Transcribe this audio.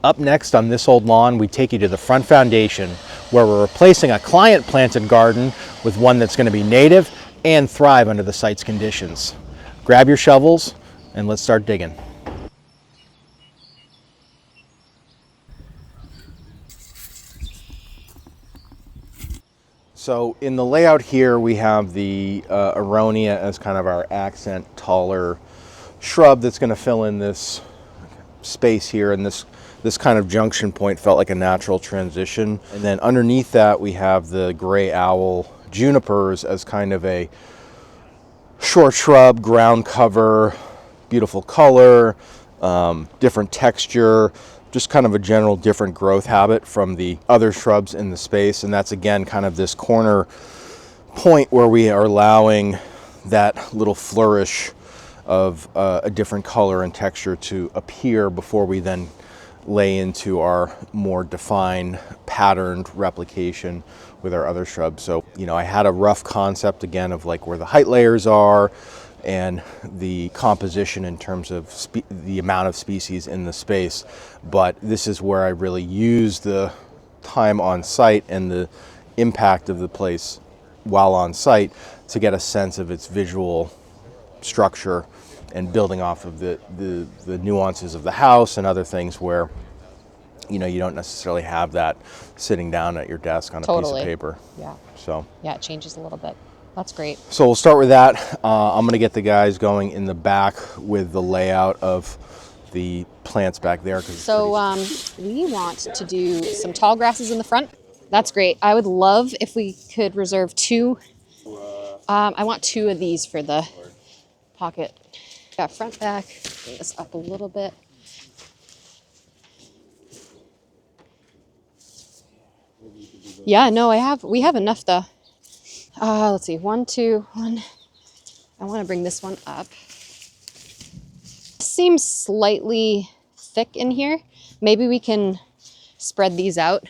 Up next on This Old Lawn, we take you to the front foundation, where we're replacing a client-planted garden with one that's going to be native and thrive under the site's conditions. Grab your shovels and let's start digging. So in the layout here, we have the aronia as kind of our accent, taller shrub that's going to fill in this space here, and this kind of junction point felt like a natural transition. And then underneath that, we have the gray owl junipers as kind of a short shrub, ground cover, beautiful color, different texture, just kind of a general different growth habit from the other shrubs in the space. And that's again kind of this corner point where we are allowing that little flourish of a different color and texture to appear before we then lay into our more defined patterned replication with our other shrubs. So, you know, I had a rough concept again of like where the height layers are and the composition in terms of the amount of species in the space. But this is where I really use the time on site and the impact of the place while on site to get a sense of its visual structure and building off of the nuances of the house and other things where, you know, you don't necessarily have that sitting down at your desk on a piece of paper. Yeah. So yeah, it changes a little bit. That's great. So we'll start with that. I'm going to get the guys going in the back with the layout of the plants back there. So we want to do some tall grasses in the front. That's great. I would love if we could reserve two. I want two of these for the pocket. Got front, back. Bring this up a little bit. Yeah, no, we have enough though. Let's see, 1, 2, 1. I want to bring this one up. Seems slightly thick in here. Maybe we can spread these out.